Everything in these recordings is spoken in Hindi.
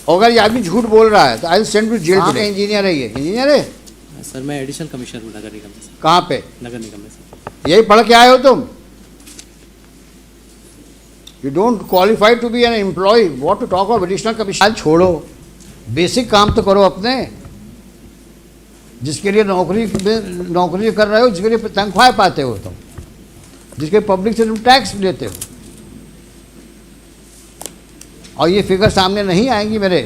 अगर ये आदमी झूठ बोल रहा है तो I send to jail. Today engineer है, ये इंजीनियर है सर। मैं एडिशनल कमिश्नर हूँ नगर निगम में सर। कहाँ पे? नगर निगम में सर। यही पढ़ के आए हो तुम? You don't qualify to be an employ, what to talk of additional commissioner. छोड़ो, बेसिक काम तो करो अपने, जिसके लिए नौकरी कर रहे हो, जिसके लिए तनख्वाह पाते हो तुम, जिसके पब्लिक से तुम टैक्स लेते हो, और ये फिगर सामने नहीं आएंगी मेरे,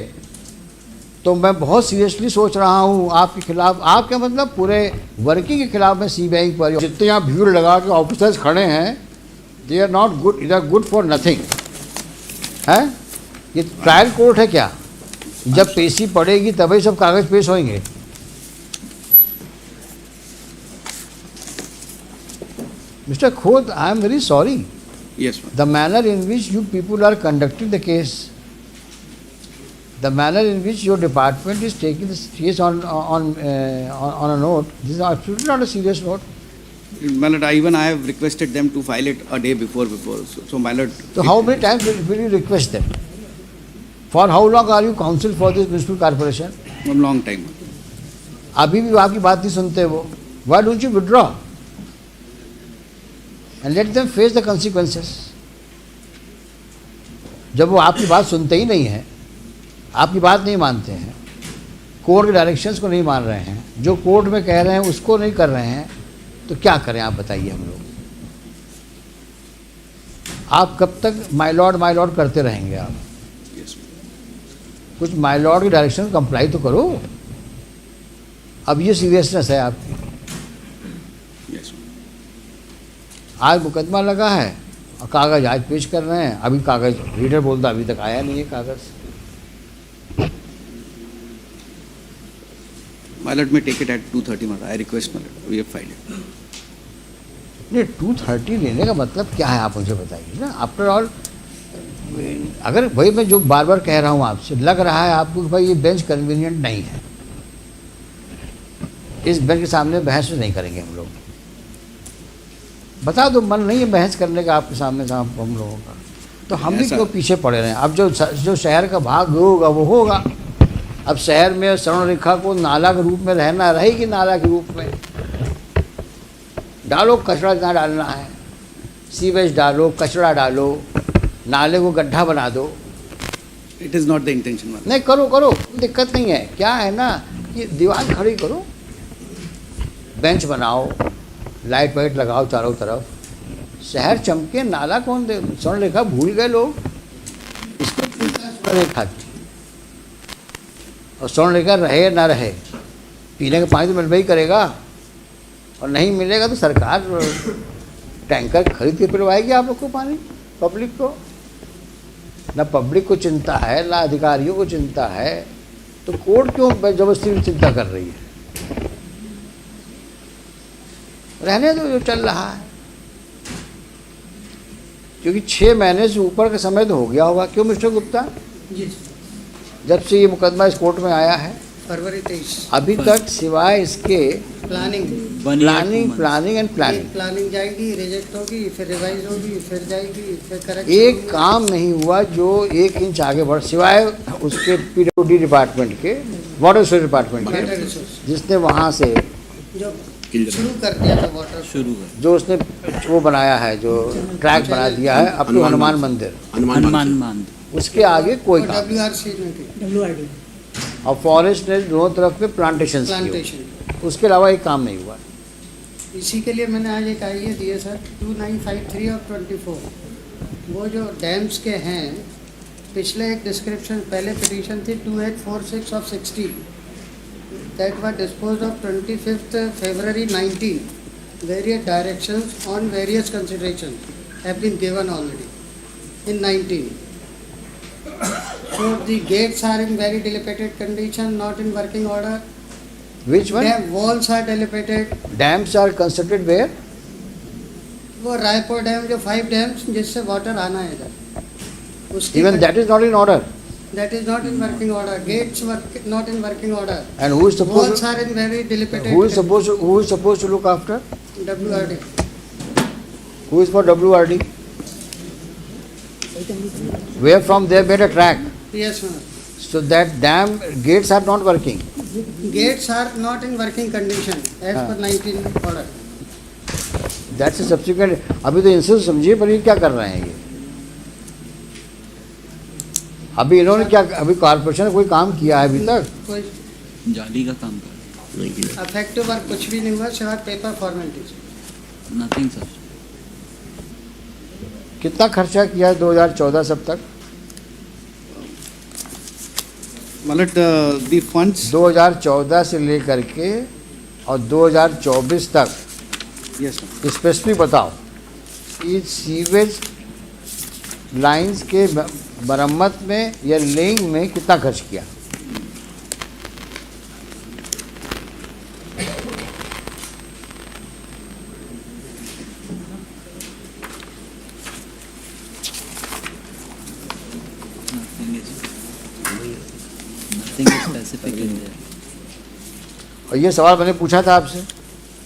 तो मैं बहुत सीरियसली सोच रहा हूँ आपके खिलाफ। आपके मतलब पूरे वर्किंग के खिलाफ मैं सीबीआई पर। जितने यहाँ भीड़ लगा के ऑफिसर्स खड़े हैं, they are not good, they are good for nothing है। ये ट्रायल कोर्ट है क्या? जब पेशी पड़ेगी तभी सब कागज पेश होंगे। Mr. Khod, I am very sorry. Yes, ma'am. The manner in which you people are conducting the case, the manner in which your department is taking this case on a note, this is absolutely not a serious note. My lord, even I have requested them to file it a day before. So my lord. So how many times will you request them? For how long are you counsel for this municipal corporation? A long time. अभी भी आपकी बात नहीं सुनते वो। Why don't you withdraw? And let them face the consequences. जब वो आपकी बात सुनते ही नहीं हैं, आपकी बात नहीं मानते हैं, कोर्ट के डायरेक्शंस को नहीं मान रहे हैं, जो कोर्ट में कह रहे हैं उसको नहीं कर रहे हैं, तो क्या करें आप बताइए हम लोग? आप कब तक माय लॉर्ड करते रहेंगे आप? Yes, कुछ माय लॉर्ड की डायरेक्शन कंप्लाई तो करो। अब ये सीरियसनेस है आपकी। yes, ma'am. आज मुकदमा लगा है और कागज़ आज पेश कर रहे हैं। अभी कागज़ रीडर बोलता अभी तक आया नहीं है कागज़। My lord may take it at 2:30. My lord. I request, my lord. We have filed it. नहीं, 2:30 लेने का मतलब क्या है आप मुझे बताइए ना। आफ्टर ऑल, अगर भाई मैं जो बार बार कह रहा हूँ आपसे, लग रहा है आपको कि भाई ये बेंच कन्वीनियंट नहीं है, इस बेंच के सामने बहस नहीं करेंगे हम लोग। बता दो, मन नहीं है बहस करने का आपके सामने हम लोगों का, तो हम भी क्यों पीछे पड़े रहे हैं? अब जो शहर का भाग होगा वो होगा। अब शहर में श्रवण रेखा को नाला के रूप में रहना रहेगी, नाला के रूप में डालो, कचरा जहाँ डालना है, सीवेज डालो, कचरा डालो, नाले को गड्ढा बना दो। It is not the intention, my lord. नहीं, करो, दिक्कत नहीं है। क्या है ना, ये दीवार खड़ी करो, बेंच बनाओ, लाइट वाइट लगाओ चारों तरफ, शहर चमके। नाला कौन दे? स्वर्ण रेखा भूल गए लोग, इसको स्वर्ण रेखा थी। और स्वर्ण रेखा रहे ना रहे, पीने का पानी तो मिलवा ही करेगा, और नहीं मिलेगा तो सरकार टैंकर खरीद के पिलवाएगी आप लोग को पानी, पब्लिक को। ना पब्लिक को चिंता है, ना अधिकारियों को चिंता है, तो कोर्ट क्यों जबरदस्ती चिंता कर रही है? रहने दो जो चल रहा है, क्योंकि 6 महीने से ऊपर का समय तो हो गया होगा। क्यों मिस्टर गुप्ता? जब से ये मुकदमा इस कोर्ट में आया है, फरवरी 23, अभी तक सिवाय इसके प्लानिंग एंड प्लानिंग प्लानिंग जाएगी, रिजेक्ट होगी, फिर रिवाइज होगी, फिर जाएगी, फिर करेक्शन। एक काम नहीं हुआ जो 1 इंच आगे बढ़, सिवाय उसके पीडब्ल्यूडी डिपार्टमेंट के, वाटर रिसोर्स डिपार्टमेंट के, जिसने वहाँ से जो शुरू कर दिया था वाटर, शुरू कर जो उसने वो बनाया है, जो ट्रैक बना दिया है अप टू हनुमान मंदिर, हनुमान उसके आगे कोई काम। WRC में थी, और फॉरेस्ट ने दोनों तरफ में प्लांटेशन, उसके अलावा एक काम नहीं हुआ। इसी के लिए मैंने आज एक आइडिया दिए सर, 2953 और 24, वो जो डैम्स के हैं, पिछले एक डिस्क्रिप्शन, पहले पिटीशन थी 2846 of 60 that were disposed of 25th February 19. Various directions on various considerations have been given already in 19. So the gates are in very dilapidated condition, not in working order. Which one? Dam walls are dilapidated. Dams are constructed where? वो रायपुर डैम, जो 5 डैम्स जिससे वाटर आना है इधर, उसकी Even that is not in order. that is not in working order. Gates were not in working order. And who is supposed Walls to, are in very dilapidated. who is supposed to look after? WRD. Who is for WRD? Where from they made a track. Yes, ma'am. So that dam gates are not working. Gates are not in working condition as हाँ. per 19 order. That's a subsequent. अभी तो इनसे समझिए पर ये क्या कर रहे हैं ये? अभी इन्होंने क्या, अभी कॉर्पोरेशन ने कोई काम किया है अभी तक? कोई जाली का काम कर अफेक्टिव वर्क कुछ भी नहीं हुआ सिवाय पेपर फॉर्मेलिटीज। Nothing sir. कितना खर्चा किया है 2014 सब तक? मतलब द फंड्स 2014 से लेकर के और 2024 तक यस सर। स्पेसिफिक बताओ, इस सीवेज लाइंस के मरम्मत में या लेइंग में कितना खर्च किया? Nothing is specific in there. और ये सवाल मैंने पूछा था आपसे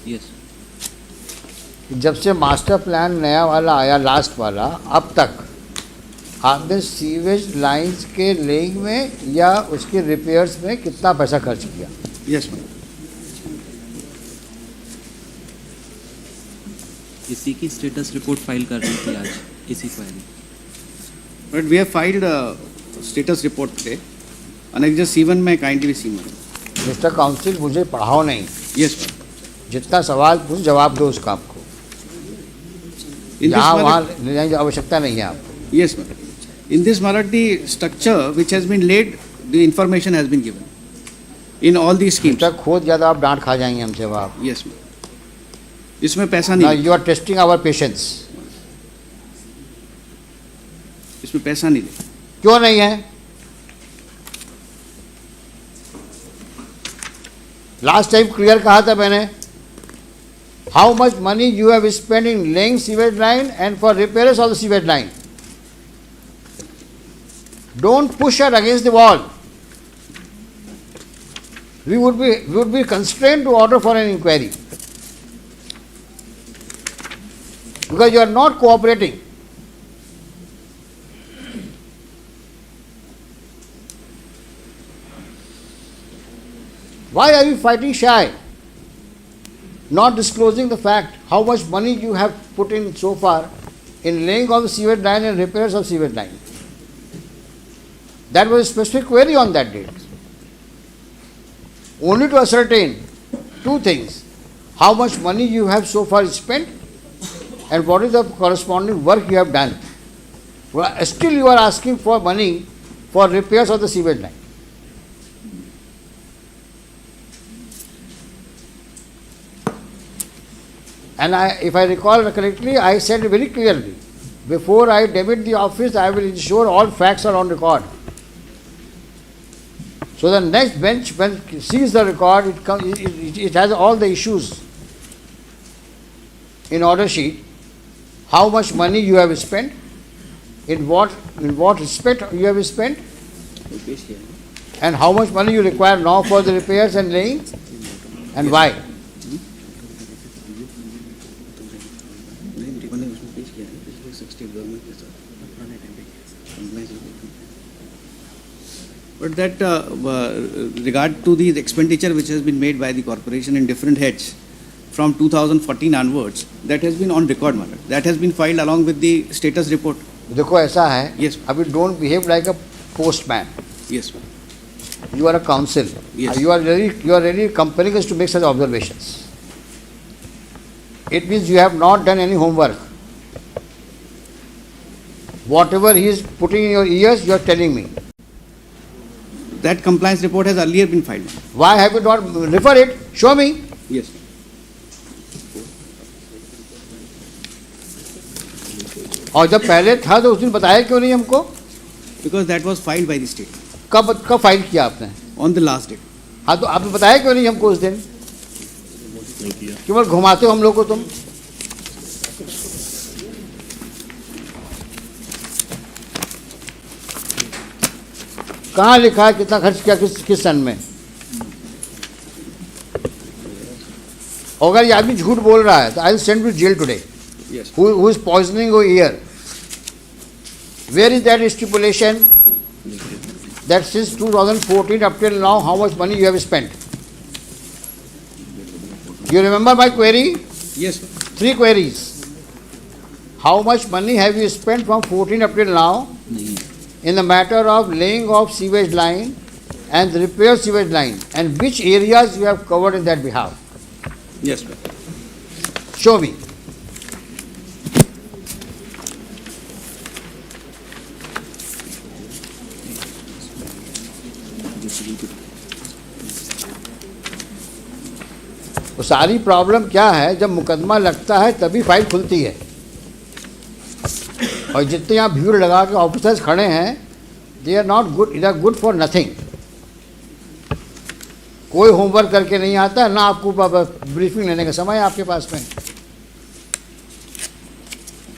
Yes. कि जब से मास्टर प्लान नया वाला आया, लास्ट वाला, अब तक आपने सीवेज लाइंस के लेइंग में या उसके रिपेयर्स में कितना पैसा खर्च किया? Yes ma'am. इसी की स्टेटस रिपोर्ट फाइल कर रही थी आज, इसी query. But we have filed status report today. Annexure C1 में kindly see ma'am. Mister counsel, मुझे पढ़ाओ नहीं, यस मैम। जितना सवाल पूछ जवाब दो उसका आपको। यहाँ वहाँ ले जाने की आवश्यकता नहीं है आपको। Yes, ma'am. In this matter, the structure which has been laid, the information has been given in all these schemes. तक खोद ज़्यादा आप डांट खा जाएंगे हमसे अब आप। Yes, ma'am. इसमें पैसा Now नहीं, you are testing our patience. इसमें पैसा नहीं है। क्यों नहीं है? लास्ट टाइम क्लियर कहा था मैंने, how much money you have spend in laying sewage line and for repairs of the sewage line. Don't push her against the wall. We would be constrained to order for an inquiry because you are not cooperating. Why are you fighting shy? Not disclosing the fact how much money you have put in so far in laying of the sewage line and repairs of sewage line. That was a specific query on that date. Only to ascertain two things: how much money you have so far spent and what is the corresponding work you have done. Well, still you are asking for money for repairs of the sewage line. And if I recall correctly, I said very clearly, before I debit the office, I will ensure all facts are on record. So the next bench, when it sees the record, it has all the issues in order sheet. How much money you have spent, in what respect you have spent, and how much money you require now for the repairs and laying, and why. But that regard to the expenditure which has been made by the corporation in different heads from 2014 onwards, that has been on record matter. That has been filed along with the status report. देखो ऐसा है, Yes. अभी don't behave like a postman. Yes, ma'am. You are a counsel. Yes. You are really compelling us to make such observations. It means you have not done any homework. Whatever he is putting in your ears, you are telling me. That compliance report has earlier been filed. Why have you not refer it? Show me. Yes. और जब पहले था तो उस दिन बताया क्यों नहीं हमको? Because that was filed by the state कब फाइल किया आपने? on the last date. हाँ तो आपने बताया क्यों नहीं हमको उस दिन? केवल घुमाते हो हम लोग को तुम. कहाँ लिखा है कितना खर्च किया किस सन में? अगर ये आदमी झूठ बोल रहा है तो I will send to jail today. Yes. Who is poisoning your ear? Where is that stipulation? that since 2014 up till now, how much money you have spent? You remember my query? Yes, sir. 3 queries. How much money have you spent from 14 up till now नहीं, in the matter of laying of sewage line and repair sewage line, and which areas you have covered in that behalf? Yes, sir. Show me. तो सारी प्रॉब्लम क्या है, जब मुकदमा लगता है तभी फाइल खुलती है, और जितने यहाँ भीड़ लगा के ऑफिसर्स खड़े हैं, they are not good, they are good for nothing. कोई होमवर्क करके नहीं आता है, ना आपको ब्रीफिंग लेने का समय है आपके पास में,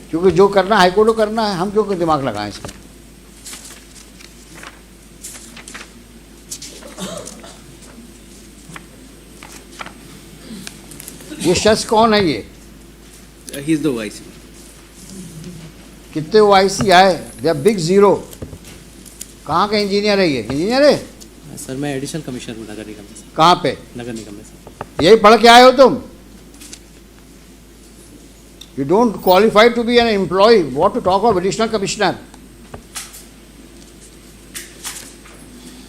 क्योंकि जो करना है हाईकोर्ट को करना है, हम क्यों दिमाग लगाएं इसमें। ये शख्स कौन है ये? He is the vice. कितने OIC आए? They are big zero. कहाँ का इंजीनियर है ये? इंजीनियर है? सर मैं एडिशनल कमिश्नर हूँ नगर निगम में सर। कहाँ पे? नगर निगम में सर। यही पढ़ के आए हो तुम? You don't qualify to be an employee. What to talk of additional commissioner?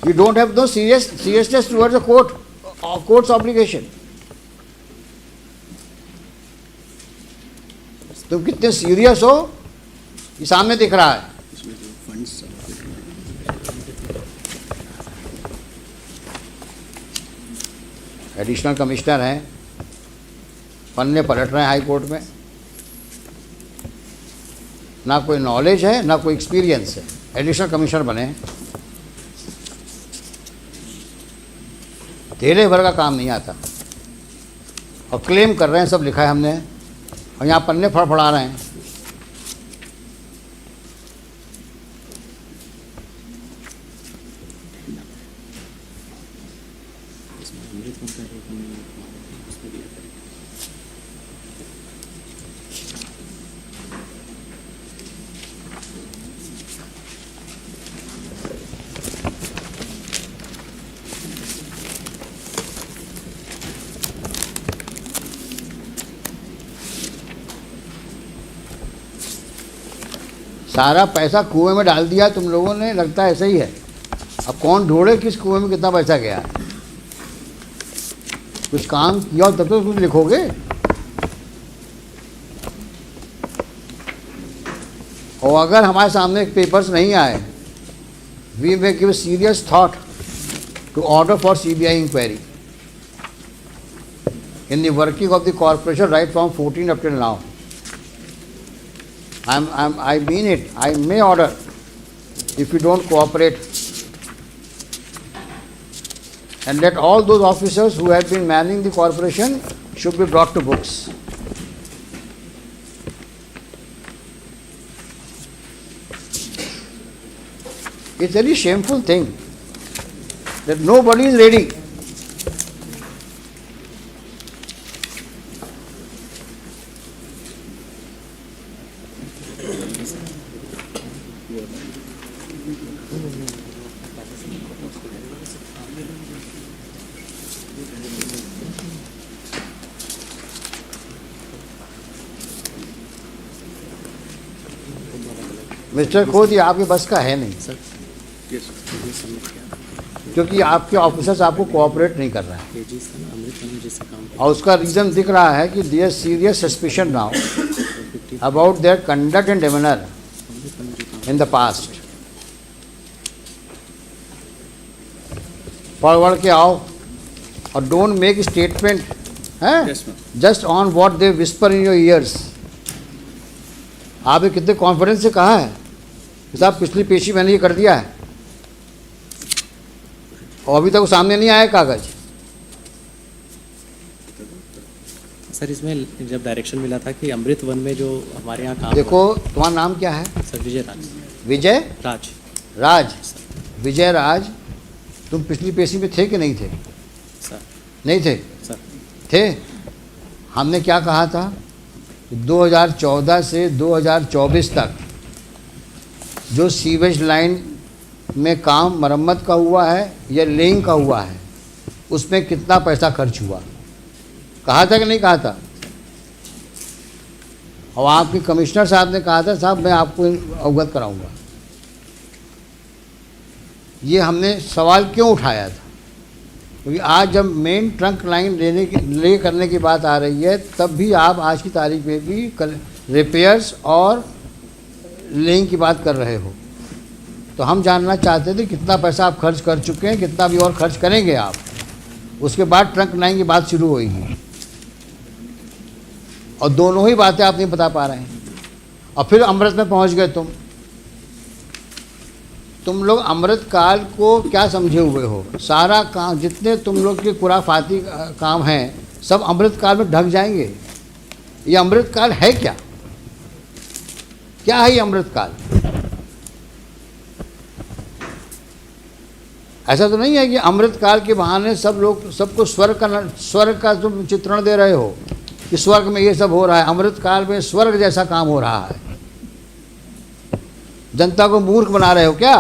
You don't have no seriousness towards the court's obligation. तुम कितने सीरियस हो ये सामने दिख रहा है। इसमें जो funds एडिशनल कमिश्नर हैं, पन्ने पलट रहे हैं हाई कोर्ट में, ना कोई नॉलेज है ना कोई एक्सपीरियंस है, एडिशनल कमिश्नर बने, तेरे भर का काम नहीं आता, और क्लेम कर रहे हैं सब लिखा है हमने, और यहाँ पन्ने फड़फड़ा रहे हैं। सारा पैसा कुएं में डाल दिया तुम लोगों ने, लगता है ऐसा ही है। अब कौन ढूंढे किस कुएं में कितना पैसा गया। कुछ काम किया तब तो कुछ लिखोगे। और अगर हमारे सामने पेपर्स नहीं आए, we may give serious thought to order for CBI inquiry in the working of the corporation right from 14 up till now. I mean it. I may order if you don't cooperate, and let all those officers who have been manning the corporation should be brought to books. It's a very shameful thing that nobody is ready. Mister खोद, ये आपके बस का है नहीं, सर Yes, sir. ये सबमिट किया क्योंकि आपके ऑफिसर्स आपको कोऑपरेट नहीं कर रहे हैं, पेजी सर अमृत वन में जैसे काम और उसका रीज़न दिख रहा है कि देयर सीरियस सस्पिशन नाउ किया about their conduct and demeanour Amrit वन में जो काम इन द पास्ट। पढ़ के आओ और डोंट मेक स्टेटमेंट हैं Yes, ma'am. Just on what they whisper in your ears. आपने कितने कॉन्फिडेंस से कहा है कि साहब पिछली पेशी मैंने ये कर दिया है, और अभी तक वो सामने नहीं आया कागज। सर इसमें जब डायरेक्शन मिला था कि अमृत वन में जो हमारे यहाँ काम देखो तुम्हारा नाम क्या है? हुआ, सर विजय राज विजय राज राज। विजय राज, तुम पिछली पेशी में थे कि नहीं थे? सर नहीं थे? सर थे। हमने क्या कहा था? 2014 से 2024 तक जो सीवेज लाइन में काम मरम्मत का हुआ है या लेइंग का हुआ है, उसमें कितना पैसा खर्च हुआ, कहा था कि नहीं कहा था? और आपके कमिश्नर साहब ने कहा था साहब मैं आपको अवगत कराऊंगा। ये हमने सवाल क्यों उठाया था? क्योंकि आज जब मेन ट्रंक लाइन ले करने की बात आ रही है, तब भी आप आज की तारीख में भी रिपेयर्स और लेइंग की बात कर रहे हो। तो हम जानना चाहते थे कितना पैसा आप खर्च कर चुके हैं, कितना भी और खर्च करेंगे आप। उसके बाद ट्रंक लाइन की बात शुरू होगी, और दोनों ही बातें आप नहीं बता पा रहे हैं। और फिर अमृत में पहुंच गए तुम लोग अमृत काल को क्या समझे हुए हो? सारा काम जितने तुम लोग के खुराफाती काम हैं सब अमृत काल में ढक जाएंगे। ये अमृत काल है क्या? क्या है ये अमृत काल? ऐसा तो नहीं है कि अमृत काल के बहाने सब लोग सबको स्वर्ग का तुम चित्रण दे रहे हो कि स्वर्ग में ये सब हो रहा है। अमृत काल में स्वर्ग जैसा काम हो रहा है। जनता को मूर्ख बना रहे हो क्या?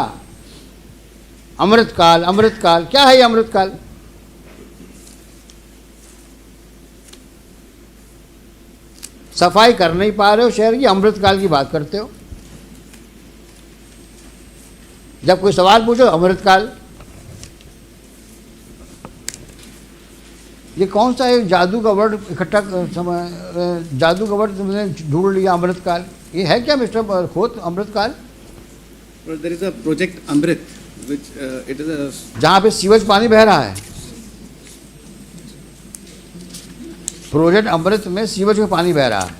अमृत काल क्या है ये अमृत काल? सफाई कर नहीं पा रहे हो शहर की, अमृत काल की बात करते हो। जब कोई सवाल पूछो अमृत काल। ये कौन सा एक जादू का वर्ड इकट्ठा जादू का वर्ड तुमने ढूंढ लिया अमृत काल? ये है क्या मिस्टर खोत अमृत काल? There is a project Amrit, which it is a जहाँ पे सीवेज पानी बह रहा है। प्रोजेक्ट अमृत में सीवेज में पानी बह रहा है।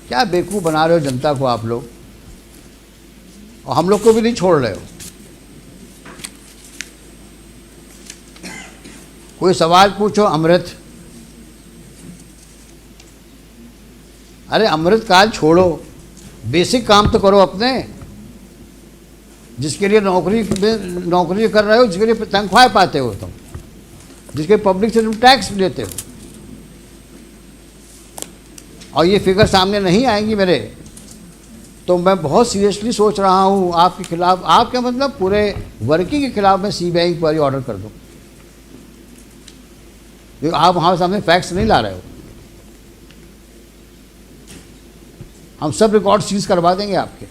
क्या बेवकूफ़ बना रहे हो जनता को आप लोग, और हम लोग को भी नहीं छोड़ रहे हो। कोई सवाल पूछो अमृत, अरे अमृत काल छोड़ो, बेसिक काम तो करो अपने, जिसके लिए नौकरी कर रहे हो, जिसके लिए तनख्वाह पाते हो तुम, जिसके पब्लिक से तुम टैक्स लेते हो। और ये फिगर सामने नहीं आएंगी मेरे, तो मैं बहुत सीरियसली सोच रहा हूँ आपके खिलाफ, आपके मतलब पूरे वर्किंग के खिलाफ मैं सीबीआई इंक्वायरी ऑर्डर कर दूँ। आप हमारे सामने फैक्ट्स नहीं ला रहे हो। हम सब रिकॉर्ड सीज करवा देंगे आपके।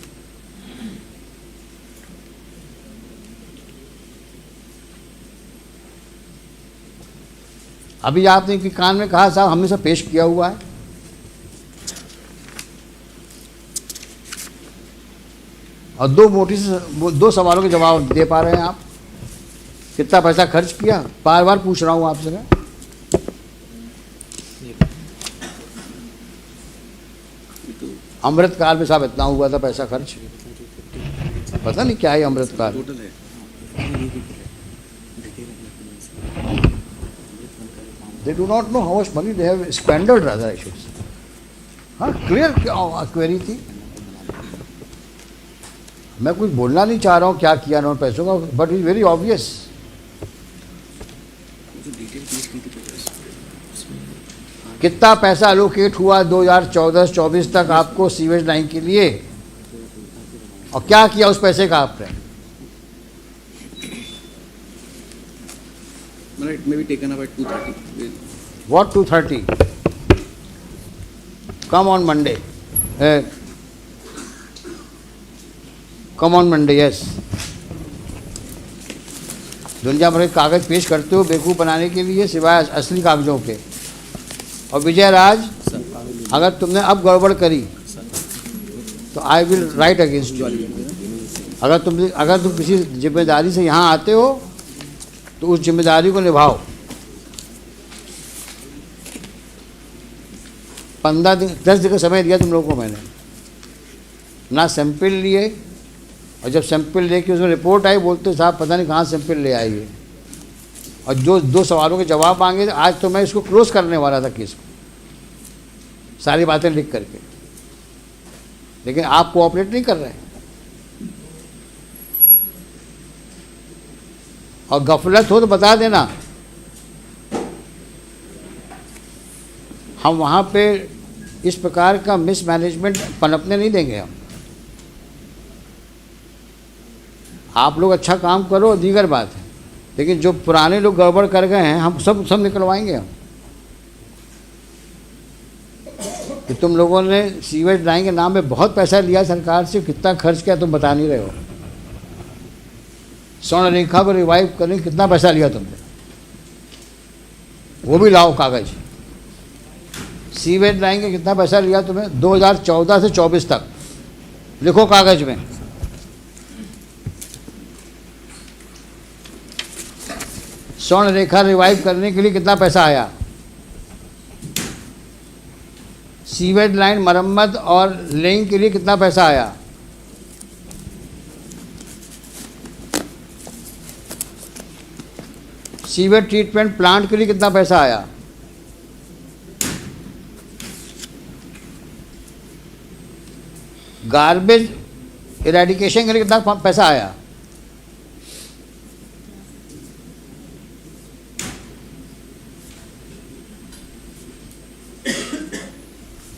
अभी आपने कि कान में कहा साहब हमने सब पेश किया हुआ है। और दो सवालों के जवाब दे पा रहे हैं आप। कितना पैसा खर्च किया, बार बार पूछ रहा हूं आपसे मैं। अमृत काल में साहब इतना हुआ था पैसा खर्च, पता नहीं क्या है अमृत काल। total है। They do not know how much money they have squandered, rather I should say. हाँ, क्लियर क्वेरी थी। मैं कुछ बोलना नहीं चाह रहा हूँ क्या किया उन्होंने पैसों का, बट इज वेरी ऑब्वियस। कितना पैसा एलोकेट हुआ 2014-24 तक आपको सीवेज लाइन के लिए, और क्या किया उस पैसे का आपने? It may be taken up at 2:30. What 2:30? Come on Monday. Come on Monday, yes. दुनिया भर के कागज पेश करते हो बेवकूफ़ बनाने के लिए, सिवाय असली कागजों के। और विजय राज, अगर तुमने अब गड़बड़ करी तो I will write against you. अगर तुम किसी जिम्मेदारी से यहाँ आते हो तो उस जिम्मेदारी को निभाओ। 15 दिन 10 दिन का समय दिया तुम लोगों को मैंने, ना सैंपल लिए, और जब सैंपल लेके उसमें रिपोर्ट आई बोलते साहब पता नहीं कहाँ सैंपल ले आइए, और जो 2 सवालों के जवाब मांगे। आज तो मैं इसको क्लोज करने वाला था केस को, सारी बातें लिख करके, लेकिन आप कोऑपरेट नहीं कर रहे हैं। और गफलत हो तो बता देना, हम वहाँ पे इस प्रकार का मिसमैनेजमेंट पनपने नहीं देंगे हम। आप लोग अच्छा काम करो, दीगर बात है, लेकिन जो पुराने लोग गड़बड़ कर गए हैं हम सब निकलवाएंगे हम। कि तुम लोगों ने सीवेज लाइन के नाम पे बहुत पैसा लिया सरकार से, कितना खर्च किया तुम बता नहीं रहे हो। स्वर्ण रेखा को रिवाइव करने कितना पैसा लिया तुमने, वो भी लाओ कागज। सीवेज लाइन के कितना पैसा लिया तुम्हें 2014 से 24 तक, लिखो कागज में। स्वर्ण रेखा रिवाइव करने के लिए कितना पैसा आया, सीवेज लाइन मरम्मत और लेइंग के लिए कितना पैसा आया, सीवेज ट्रीटमेंट प्लांट के लिए कितना पैसा आया, गार्बेज इरेडिकेशन के लिए कितना पैसा आया,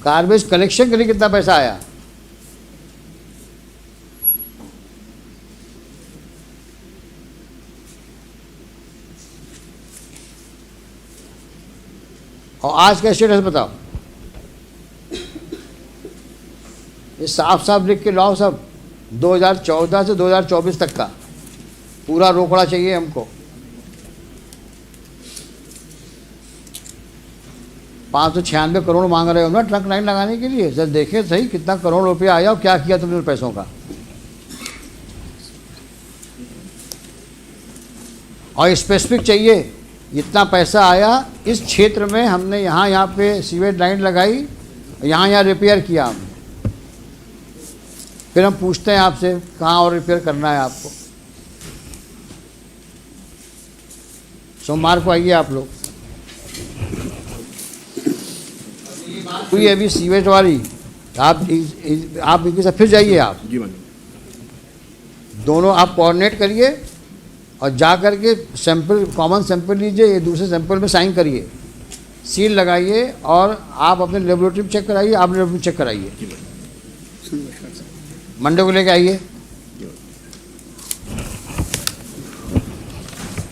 गार्बेज कलेक्शन के लिए कितना पैसा आया, और आज का स्टेटस बताओ। ये साफ साफ लिख के लाओ सब, 2014 से 2024 तक का पूरा रोकड़ा चाहिए हमको। 596 करोड़ मांग रहे हो ना ट्रक लाइन लगाने के लिए, सर देखें सही कितना करोड़ रुपया आया और क्या किया तुमने पैसों का। और स्पेसिफिक चाहिए इतना पैसा आया इस क्षेत्र में, हमने यहाँ पे सीवेज लाइन लगाई, यहाँ रिपेयर किया हमने। फिर हम पूछते हैं आपसे कहाँ और रिपेयर करना है आपको। सोमवार को आइए आप लोग। हुई अभी सीवेज वाली, आप इनके साथ फिर जाइए, आप दोनों आप कोऑर्डिनेट करिए और जा करके सैंपल, कॉमन सैंपल लीजिए, ये दूसरे सैंपल में साइन करिए, सील लगाइए और आप अपने लेबोरेटरी में चेक कराइए, आप लेबोरेटरी चेक कराइए। मंडे को लेके आइए।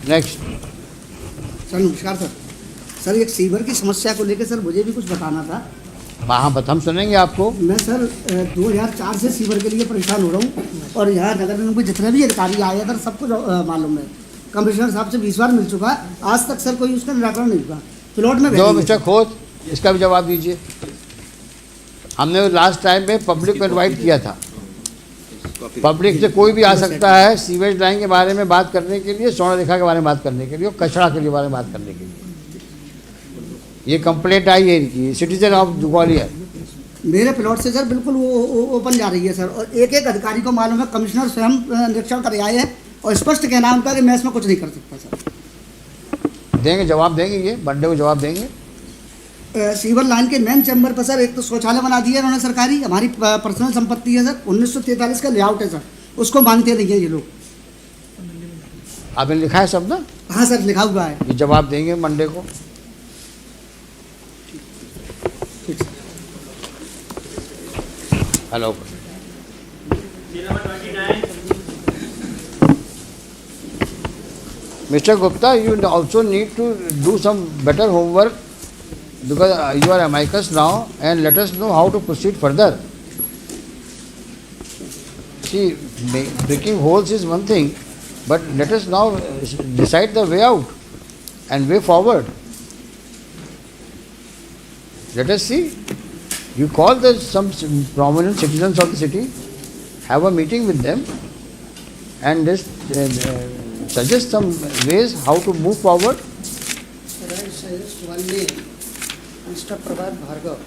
नेक्स्ट। सर नमस्कार सर। सर एक सीवर की समस्या को लेकर सर मुझे भी कुछ बताना था। हाँ हम सुनेंगे आपको। मैं सर 2004 से सीवर के लिए परेशान हो रहा हूँ और यहाँ नगर निगम के जितने भी अधिकारी आए सर सबको मालूम है। कमिश्नर साहब से 20 बार मिल चुका है, आज तक सर कोई उसका निराकरण नहीं हुआ। प्लॉट में जो मिस्टर खोत, इसका भी जवाब दीजिए। हमने लास्ट टाइम में पब्लिक को इन्वाइट किया था, पब्लिक से कोई भी आ सकता है सीवेज लाइन के बारे में बात करने के लिए, स्वर्ण रेखा के बारे में बात करने के लिए और कचरा के लिए बारे में बात करने के लिए। ये कंप्लेंट आई है इनकी, सिटीजन ऑफ ग्वालियर। मेरे प्लॉट से सर बिल्कुल वो ओपन जा रही है सर, और एक एक अधिकारी को मालूम है, कमिश्नर स्वयं निरीक्षण कर आए हैं और स्पष्ट कहना उनका कि मैं इसमें कुछ नहीं कर सकता सर। देंगे, जवाब देंगे, ये मंडे को जवाब देंगे। सीवर लाइन के मेन चैम्बर पर सर एक तो शौचालय बना दिया उन्होंने सरकारी, हमारी पर्सनल संपत्ति है सर, 1943 का लेआउट है सर, उसको मांगते नहीं है ये लोग। आपने लिखा है सब ना? हाँ सर लिखा हुआ है। ये जवाब देंगे मंडे को। Hello. Mr. Gupta, you also need to do some better homework because you are amicus now, and let us know how to proceed further. See, breaking holes is one thing, but let us now decide the way out and way forward. Let us see. You call some prominent citizens of the city, have a meeting with them, and just suggest some ways how to move forward. Sir, I suggest one name, Mr. Prabhat Bhargav.